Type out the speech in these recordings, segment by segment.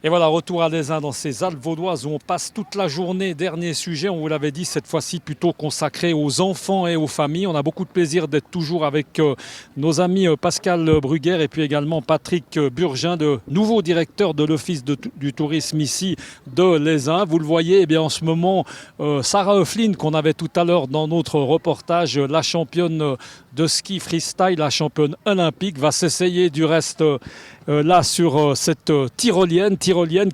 Et voilà, retour à l'Aisin dans ces Alpes vaudoises où on passe toute la journée. Dernier sujet, on vous l'avait dit, cette fois-ci plutôt consacré aux enfants et aux familles. On a beaucoup de plaisir d'être toujours avec nos amis Pascal Bruguère et puis également Patrick Burgin, de nouveau directeur de l'Office du tourisme ici de l'Aisin. Vous le voyez, eh bien, en ce moment, Sarah Hoeflin, qu'on avait tout à l'heure dans notre reportage, la championne de ski freestyle, la championne olympique, va s'essayer du reste là sur cette tyrolienne qui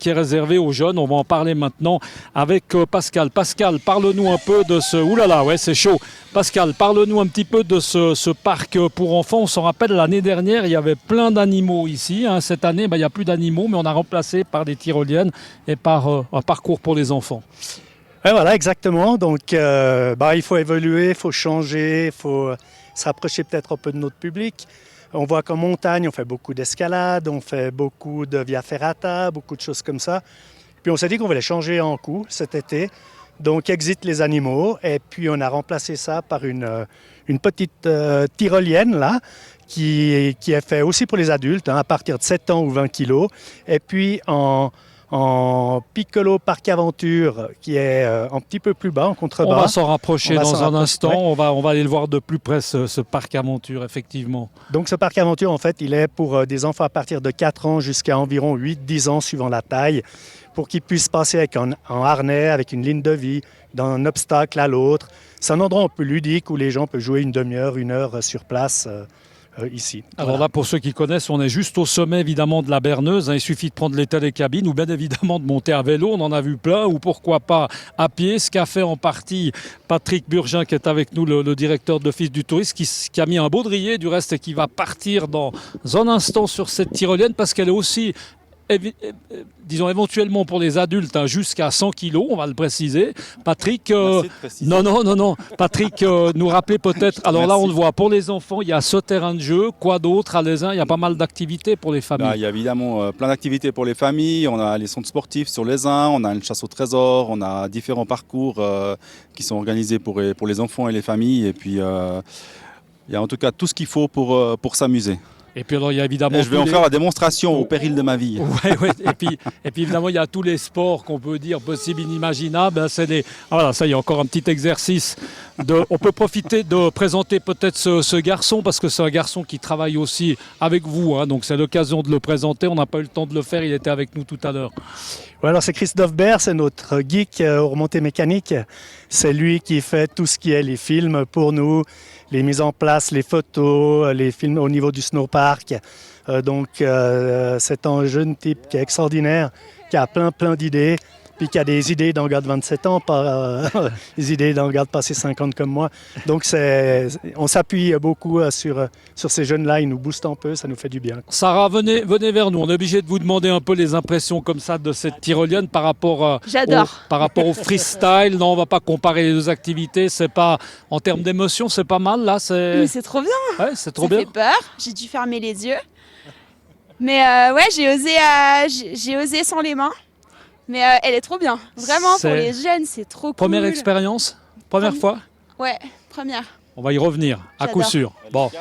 est réservée aux jeunes. On va en parler maintenant avec Pascal. Pascal, parle-nous un peu de ce... Ouh là là, ouais, c'est chaud. Pascal, parle-nous un petit peu de ce parc pour enfants. On s'en rappelle, l'année dernière, il y avait plein d'animaux ici. Cette année, il n'y a plus d'animaux, mais on a remplacé par des tyroliennes et par un parcours pour les enfants. Ouais, voilà, exactement. Donc, il faut évoluer, il faut changer, il faut se rapprocher peut-être un peu de notre public. On voit qu'en montagne, on fait beaucoup d'escalade, on fait beaucoup de via ferrata, beaucoup de choses comme ça. Puis on s'est dit qu'on voulait changer en coup cet été. Donc, exit les animaux. Et puis, on a remplacé ça par une petite tyrolienne, là, qui est fait aussi pour les adultes, à partir de 7 ans ou 20 kilos. Et puis, en Piccolo Parc Aventure, qui est un petit peu plus bas, en contrebas. On va s'en rapprocher dans un instant. Ouais. On va aller le voir de plus près, ce Parc Aventure, effectivement. Donc ce Parc Aventure, en fait, il est pour des enfants à partir de 4 ans jusqu'à environ 8-10 ans, suivant la taille, pour qu'ils puissent passer avec en harnais, avec une ligne de vie, d'un obstacle à l'autre. C'est un endroit un peu ludique où les gens peuvent jouer une demi-heure, 1 heure sur place. Ici. Alors voilà. Là, pour ceux qui connaissent, on est juste au sommet évidemment de la Berneuse. Il suffit de prendre les télécabines ou bien évidemment de monter à vélo. On en a vu plein, ou pourquoi pas à pied. Ce qu'a fait en partie Patrick Burgin, qui est avec nous, le directeur de l'Office du tourisme, qui a mis un baudrier du reste et qui va partir dans un instant sur cette tyrolienne parce qu'elle est aussi... disons éventuellement pour les adultes jusqu'à 100 kilos, on va le préciser. Patrick, non. Patrick, nous rappeler peut-être. Alors Merci. Là, on le voit. Pour les enfants, il y a ce terrain de jeu. Quoi d'autre à l'Aisin? Il y a pas mal d'activités pour les familles. Il y a évidemment plein d'activités pour les familles. On a les centres sportifs sur l'Aisin, on a une chasse au trésor, on a différents parcours qui sont organisés pour les enfants et les familles. Et puis, il y a en tout cas tout ce qu'il faut pour s'amuser. Et puis alors, il y a évidemment... je vais en faire la démonstration au péril de ma vie. Ouais. Et puis évidemment, il y a tous les sports qu'on peut dire possibles, inimaginables. Voilà, ça y est, encore un petit exercice. On peut profiter de présenter peut-être ce garçon, parce que c'est un garçon qui travaille aussi avec vous. Donc c'est l'occasion de le présenter. On n'a pas eu le temps de le faire, il était avec nous tout à l'heure. Ouais, alors c'est Christophe Baer, c'est notre geek aux remontées mécaniques. C'est lui qui fait tout ce qui est les films pour nous, les mises en place, les photos, les films au niveau du snowpark. C'est un jeune type qui est extraordinaire, qui a plein d'idées, puis qui a des idées d'un gars de 27 ans, pas des idées d'un gars de passé 50 comme moi. Donc on s'appuie beaucoup sur ces jeunes-là, ils nous boostent un peu, ça nous fait du bien. Sarah, venez vers nous. On est obligé de vous demander un peu les impressions comme ça de cette tyrolienne par rapport au freestyle. Non, on ne va pas comparer les deux activités. C'est pas, en termes d'émotion, c'est pas mal là. Mais c'est trop bien. Ouais, c'est trop bien. Ça fait peur. J'ai dû fermer les yeux. Mais j'ai osé sans les mains. Mais elle est trop bien. Vraiment, pour les jeunes, c'est trop cool. Première expérience? Première fois? Ouais, première. On va y revenir, à coup sûr. Bon.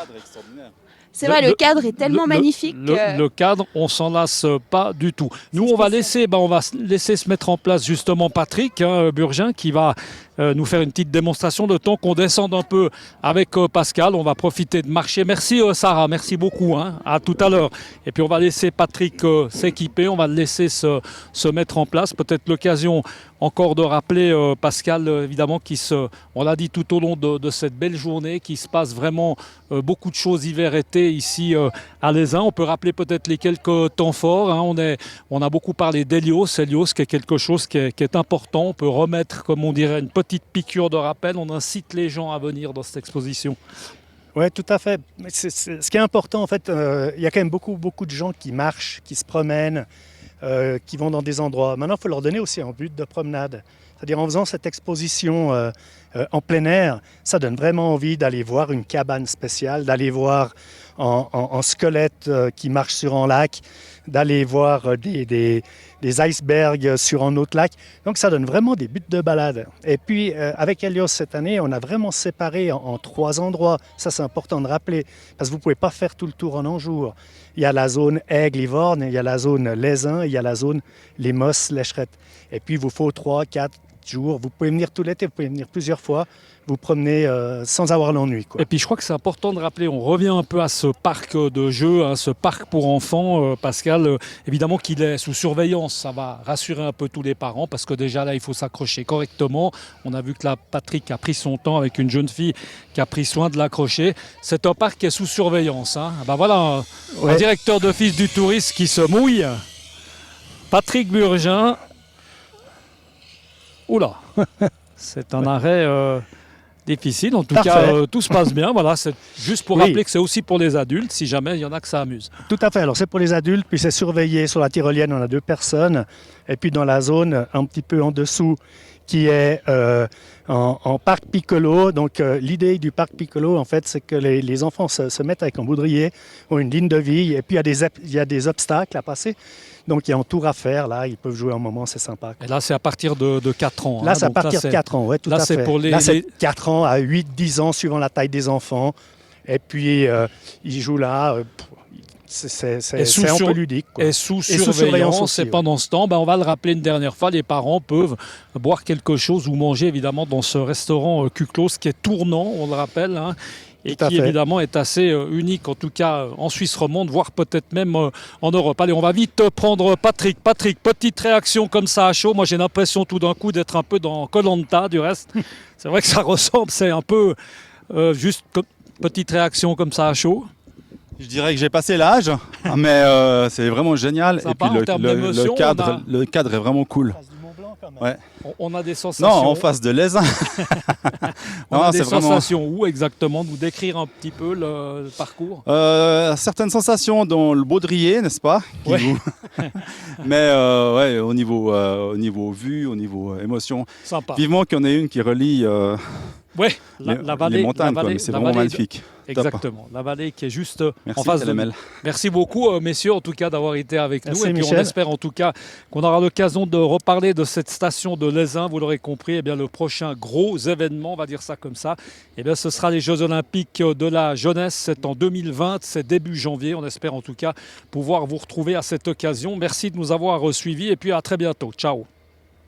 C'est vrai, le cadre est tellement magnifique. Le cadre, on s'en lasse pas du tout. Nous, on va laisser se mettre en place justement Patrick Burgin, qui va nous faire une petite démonstration de temps qu'on descende un peu avec Pascal. On va profiter de marcher. Merci Sarah, merci beaucoup. À tout à l'heure. Et puis on va laisser Patrick s'équiper, on va le laisser se mettre en place. Peut-être l'occasion encore de rappeler Pascal, évidemment, on l'a dit tout au long de cette belle journée, qu'il se passe vraiment beaucoup de choses hiver-été ici à l'Aisin. On peut rappeler peut-être les quelques temps forts. On a beaucoup parlé d'Hélios, qui est quelque chose qui est important. On peut remettre, comme on dirait, une petite piqûre de rappel. On incite les gens à venir dans cette exposition. Oui, tout à fait. Ce qui est important, en fait, il y a quand même beaucoup de gens qui marchent, qui se promènent, qui vont dans des endroits. Maintenant, il faut leur donner aussi un but de promenade. C'est-à-dire en faisant cette exposition en plein air, ça donne vraiment envie d'aller voir une cabane spéciale, d'aller voir en squelette qui marche sur un lac, d'aller voir des icebergs sur un autre lac. Donc ça donne vraiment des buts de balade. Et puis avec Helios cette année, on a vraiment séparé en 3 endroits. Ça c'est important de rappeler, parce que vous ne pouvez pas faire tout le tour en un jour. Il y a la zone Aigle-Livorne, il y a la zone Lézin, il y a la zone Les Mosses, Lécherette. Et puis il vous faut 3, 4 jours. Vous pouvez venir tout l'été, vous pouvez venir plusieurs fois. Vous promenez sans avoir l'ennui, quoi. Et puis je crois que c'est important de rappeler, on revient un peu à ce parc de jeux, hein, ce parc pour enfants, Pascal, évidemment qu'il est sous surveillance, ça va rassurer un peu tous les parents parce que déjà là il faut s'accrocher correctement. On a vu que là Patrick a pris son temps avec une jeune fille qui a pris soin de l'accrocher. C'est un parc qui est sous surveillance. Hein. Ben voilà, un directeur d'office du tourisme qui se mouille. Patrick Burgin. Oula, c'est un arrêt difficile. En tout cas, tout se passe bien. Voilà, c'est juste pour rappeler que c'est aussi pour les adultes, si jamais il y en a que ça amuse. Tout à fait. Alors, c'est pour les adultes, puis c'est surveillé. Sur la tyrolienne, on a 2 personnes. Et puis, dans la zone un petit peu en dessous, qui est en parc Piccolo. Donc, l'idée du parc Piccolo, en fait, c'est que les enfants se mettent avec un baudrier ou une ligne de vie. Et puis, il y a des obstacles à passer. Donc, il y a un tour à faire. Là, ils peuvent jouer un moment, c'est sympa. Et là, c'est à partir de 4 ans. Là, c'est à partir de 4 ans, oui, tout à fait. Là, c'est 4 ans à 8-10 ans, suivant la taille des enfants. Et puis, ils jouent là. C'est un peu ludique, quoi. Et sous surveillance aussi, et pendant ce temps, on va le rappeler une dernière fois, les parents peuvent boire quelque chose ou manger évidemment dans ce restaurant Kuklos qui est tournant, on le rappelle, hein, et qui évidemment est assez unique, en tout cas en Suisse romande, voire peut-être même en Europe. Allez, on va vite prendre Patrick. Patrick, petite réaction comme ça à chaud. Moi j'ai l'impression tout d'un coup d'être un peu dans Koh-Lanta du reste. C'est vrai que ça ressemble, c'est un peu juste petite réaction comme ça à chaud. Je dirais que j'ai passé l'âge, mais c'est vraiment génial. Sympa, et puis le cadre est vraiment cool. Ouais. On a des sensations. Non, en face de l'Aisin. On a des sensations où exactement? Nous décrire un petit peu le parcours. Certaines sensations dans le baudrier, n'est-ce pas? Mais ouais, au niveau vue, au niveau émotion. Sympa. Vivement qu'il y en ait une qui relie la vallée, les montagnes, mais c'est vraiment magnifique. Exactement, la vallée qui est juste Merci, en face de LML. nous. Merci beaucoup messieurs en tout cas d'avoir été avec nous. Merci, et puis Michel. On espère en tout cas qu'on aura l'occasion de reparler de cette station de Lézin. Vous l'aurez compris, eh bien, le prochain gros événement, on va dire ça comme ça, eh bien, ce sera les Jeux Olympiques de la jeunesse. C'est en 2020, c'est début janvier. On espère en tout cas pouvoir vous retrouver à cette occasion. Merci de nous avoir suivis et puis à très bientôt. Ciao.